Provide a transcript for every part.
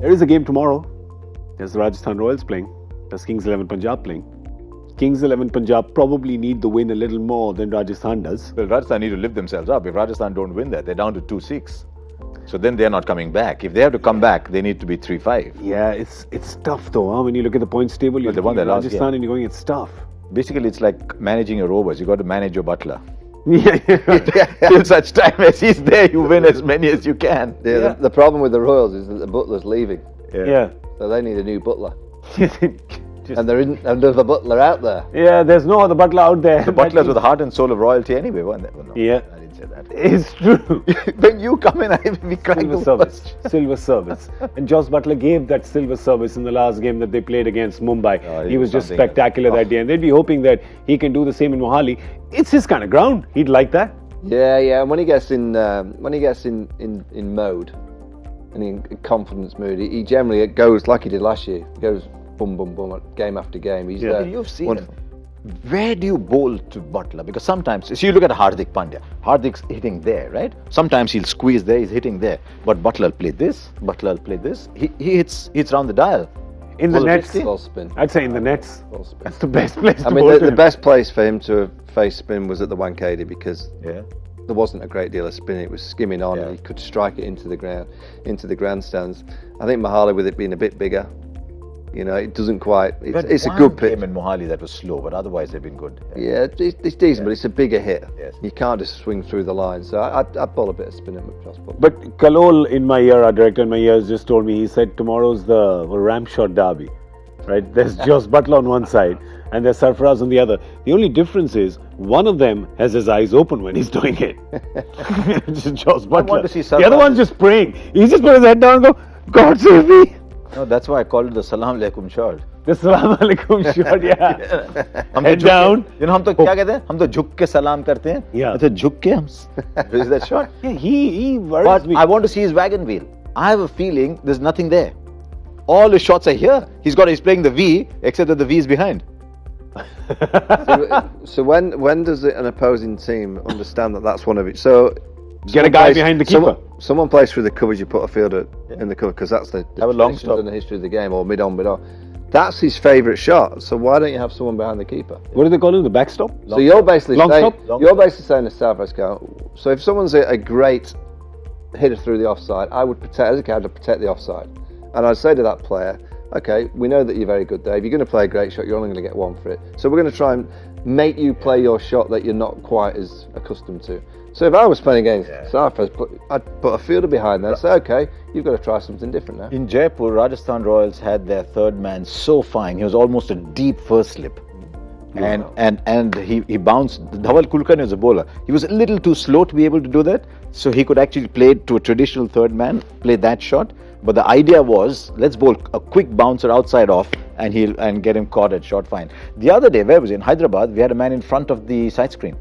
There is a game tomorrow. There's the Rajasthan Royals playing. There's Kings 11 Punjab playing. Kings 11 Punjab probably need the win a little more than Rajasthan does. Well, Rajasthan need to lift themselves up. If Rajasthan don't win that, they're down to 2-6. So then they're not coming back. If they have to come back, they need to be 3-5. Yeah, it's tough though. Huh? When you look at the points table, you're looking at Rajasthan and you're going, it's tough. Basically, it's like managing your rovers. You got to manage your butler. Yeah. Till such time as he's there, you win as many as you can. The problem with the Royals is that the butler's leaving. Yeah. So they need a new butler. And there isn't another butler out there. Yeah, there's no other butler out there. The butler's with the heart and soul of royalty anyway, weren't they? Well, no, Yeah. I didn't say that. It's true. When you come in, we cry Silver service. Silver service. And Joss Butler gave that silver service in the last game that they played against Mumbai. He was just spectacular that day. And they'd be hoping that he can do the same in Mohali. It's his kind of ground. He'd like that. Yeah. And when he gets in mode and in confidence mood, he generally goes like he did last year. He goes boom, boom, boom, game after game. He's there. You've seen him. Where do you bowl to Butler? Because sometimes, so you look at Hardik Pandya. Hardik's hitting there, right? Sometimes he'll squeeze there, he's hitting there. But Butler will play this, Butler will play this. He hits round the dial. In the nets. Full spin. I'd say in the nets. Full spin. That's the best place to I mean, bowl the best place for him to face spin was at the Wankhede because there wasn't a great deal of spin. It was skimming on and he could strike it into the ground, into the grandstands. I think Mohali, with it being a bit bigger, it doesn't quite. It's a good pitch. Game in Mohali that was slow, but otherwise they've been good. Yeah, it's decent, but it's a bigger hit. Yes. You can't just swing through the line. So I'd bowl a bit of spin in Joss Butler. But Kalol in my ear, our director in my ears, just told me, he said tomorrow's the Ramshot derby. Right? There's Joss Butler on one side and there's Sarfaraz on the other. The only difference is one of them has his eyes open when he's doing it. Just Joss Butler. I want to see the other one's just praying. He just put his head down and go, God save me. No, that's why I called it the Salam Alaikum shot. The Salam Alaikum shot, yeah. Head down. हम तो क्या कहते हैं? हम तो झुक के सलाम करते हैं. Yeah. तो झुक के हम. Is that shot? Yeah, he worries But me. I want to see his wagon wheel. I have a feeling there's nothing there. All his shots are here. He's playing the V, except that the V is behind. So when does an opposing team understand that that's one of it? So get a guy behind the keeper. Someone plays through the covers. You put a fielder in the cover because that's the have a long stop in the history of the game, or mid on. That's his favourite shot. So why don't you have someone behind the keeper? What do they call him? The backstop? So you're basically saying the Southwest count. So if someone's a great hitter through the offside, I would protect the offside, and I'd say to that player, okay, we know that you're very good, Dave. You're going to play a great shot. You're only going to get one for it. So we're going to try and make you play your shot that you're not quite as accustomed to. So if I was playing against Southwest, I'd put a fielder behind there and say, okay, you've got to try something different now. In Jaipur, Rajasthan Royals had their third man so fine. He was almost a deep first slip. And he bounced. Dhawal Kulkarni was a bowler. He was a little too slow to be able to do that. So he could actually play to a traditional third man, play that shot. But the idea was, let's bowl a quick bouncer outside off and get him caught at short fine. The other day, where was it? In Hyderabad, we had a man in front of the side screen.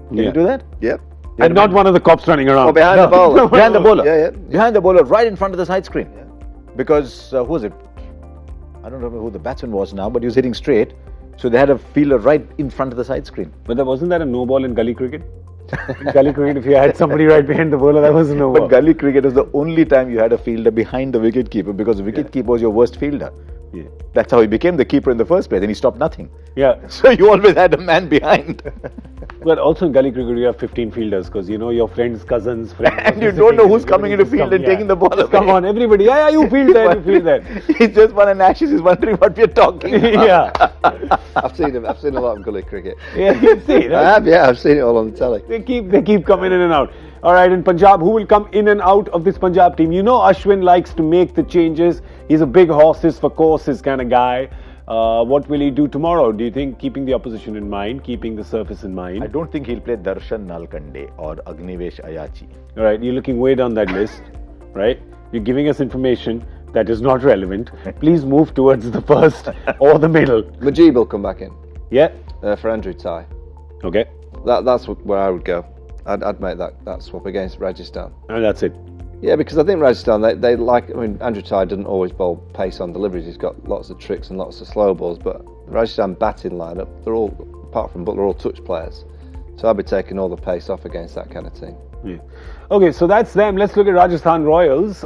Can you do that? Yep. And not one of the cops running around. Or behind the bowler. Behind the bowler. Yeah. Behind the bowler, right in front of the side screen. Yeah. Because, who was it? I don't remember who the batsman was now, but he was hitting straight. So they had a fielder right in front of the side screen. But wasn't that a no ball in gully cricket? In gully cricket, if you had somebody right behind the bowler, that was a no ball. But gully cricket was the only time you had a fielder behind the wicket keeper, because the wicket keeper was your worst fielder. Yeah. That's how he became the keeper in the first place, and he stopped nothing. Yeah. So you always had a man behind. But also in gully cricket, you have 15 fielders because your friends, cousins, friends. And you don't know who's coming into field and taking the ball away. Come on, everybody. Yeah, you field that, you field that. He's just won an Ashes, he's wondering what we're talking about. Yeah. I've seen a lot of gully cricket. Yeah, you see. Right? I've seen it all on the telly. They keep coming in and out. All right, in Punjab, who will come in and out of this Punjab team? Ashwin likes to make the changes. He's a big horses for courses kind of guy. What will he do tomorrow? Do you think keeping the opposition in mind, keeping the surface in mind? I don't think he'll play Darshan Nalkande or Agnivesh Ayachi. All right, you're looking way down that list, right? You're giving us information that is not relevant. Please move towards the first or the middle. Mujib will come back in. Yeah. For Andrew Tai. Okay. That's where I would go. I'd make that swap against Rajasthan. And that's it. Yeah, because I think Rajasthan, they like, Andrew Tai doesn't always bowl pace on deliveries. He's got lots of tricks and lots of slow balls, but the Rajasthan batting lineup, they're all, apart from Butler, all touch players. So I'll be taking all the pace off against that kind of team. Yeah. Okay, so that's them. Let's look at Rajasthan Royals.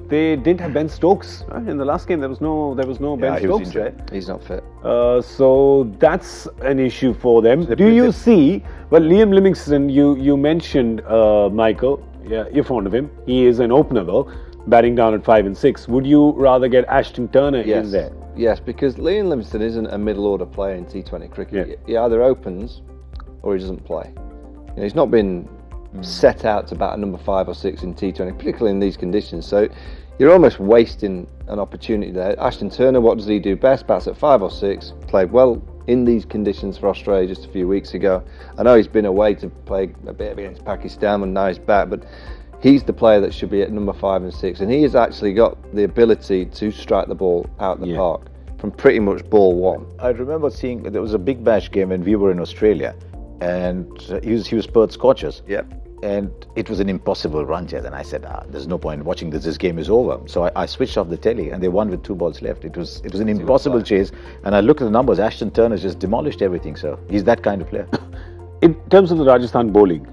They didn't have Ben Stokes in the last game. There was no Ben Stokes there. He's not fit. So that's an issue for them. Do you see? Well, Liam Livingston, you mentioned Michael. Yeah, you're fond of him. He is an opener though, batting down at 5 and 6. Would you rather get Ashton Turner in there? Yes, because Liam Livingston isn't a middle order player in T20 cricket. Yeah. He either opens or he doesn't play. He's not been set out to bat a number 5 or 6 in T20, particularly in these conditions. So you're almost wasting an opportunity there. Ashton Turner, what does he do best? Bats at 5 or 6. Played well in these conditions for Australia just a few weeks ago. I know he's been away to play a bit against Pakistan and now he's back, but he's the player that should be at number 5 and 6, and he has actually got the ability to strike the ball out the park from pretty much ball one. I remember seeing there was a Big Bash game when we were in Australia, and he was Perth Scorchers. Yep. And it was an impossible run chase, and I said, there's no point in watching this. This game is over. So I switched off the telly, and they won with 2 balls left. It was an impossible chase, and I looked at the numbers. Ashton Turner just demolished everything. So he's that kind of player. In terms of the Rajasthan bowling,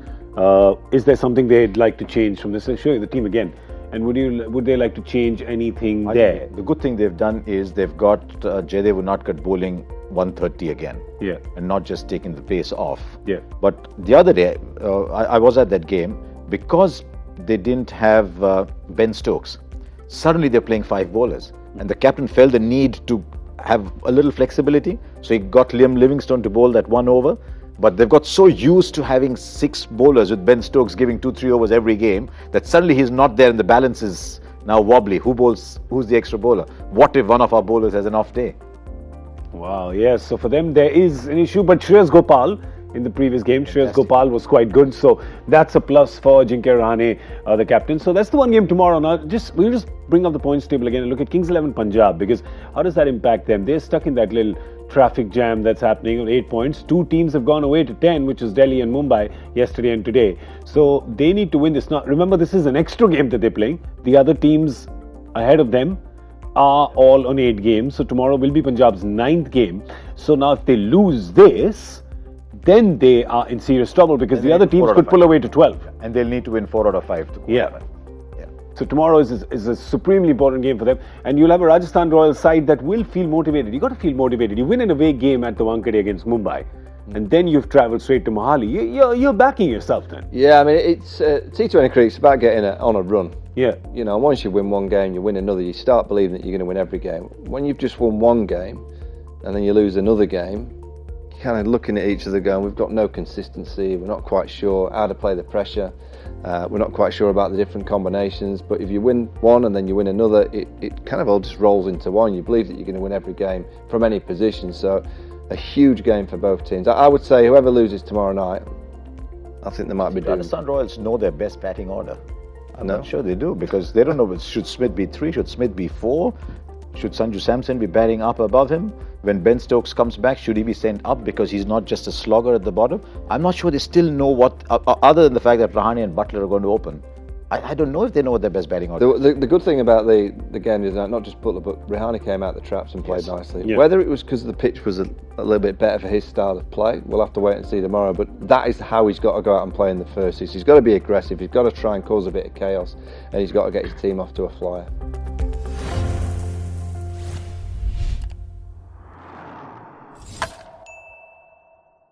is there something they'd like to change from this? I'll show you the team again. And would they like to change anything there? The good thing they've done is they've got Jaydev Unadkat bowling 130 again. Yeah. And not just taking the pace off. Yeah. But the other day, I was at that game, because they didn't have Ben Stokes. Suddenly they're playing 5 bowlers. And the captain felt the need to have a little flexibility. So he got Liam Livingstone to bowl that 1 over. But they've got so used to having 6 bowlers with Ben Stokes giving 2-3 overs every game that suddenly he's not there and the balance is now wobbly. Who's the extra bowler? What if one of our bowlers has an off day? Wow, yes. So for them, there is an issue. But Shreyas Gopal, in the previous game, Shreyas Gopal was quite good. So that's a plus for Ajinkya Rahane, the captain. So that's the one game tomorrow. Now, we'll just bring up the points table again and look at Kings 11 Punjab, because how does that impact them? They're stuck in that little traffic jam that's happening on 8 points. 2 teams have gone away to 10, which is Delhi and Mumbai yesterday and today. So they need to win this. Now, remember, this is an extra game that they're playing. The other teams ahead of them are all on 8 games. So tomorrow will be Punjab's 9th game. So now if they lose this, then they are in serious trouble, because the other teams could pull away to 12. And they'll need to win 4 out of 5 to qualify. So tomorrow is a supremely important game for them, and you'll have a Rajasthan Royals side that will feel motivated. You got to feel motivated. You win an away game at the Wankhede against Mumbai, and then you've travelled straight to Mohali. You're backing yourself then. Yeah, I mean, it's T20 cricket. It's about getting on a run. Yeah. Once you win one game, you win another. You start believing that you're going to win every game. When you've just won one game, and then you lose another game, you're kind of looking at each other going, we've got no consistency. We're not quite sure how to play the pressure. We're not quite sure about the different combinations, but if you win one and then you win another, it kind of all just rolls into one. You believe that you're going to win every game from any position. So a huge game for both teams. I would say whoever loses tomorrow night, I think they might be doomed. Rajasthan Royals know their best batting order. I'm not sure they do, because they don't know, should Smith be 3, should Smith be 4, should Sanju Samson be batting up above him? When Ben Stokes comes back, should he be sent up because he's not just a slogger at the bottom? I'm not sure they still know what, other than the fact that Rahane and Butler are going to open. I don't know if they know what their best batting order is. The good thing about the game is that not just Butler, but Rahane came out the traps and played nicely. Yeah. Whether it was because the pitch was a little bit better for his style of play, we'll have to wait and see tomorrow. But that is how he's got to go out and play in the first. He's got to be aggressive. He's got to try and cause a bit of chaos, and he's got to get his team off to a flyer.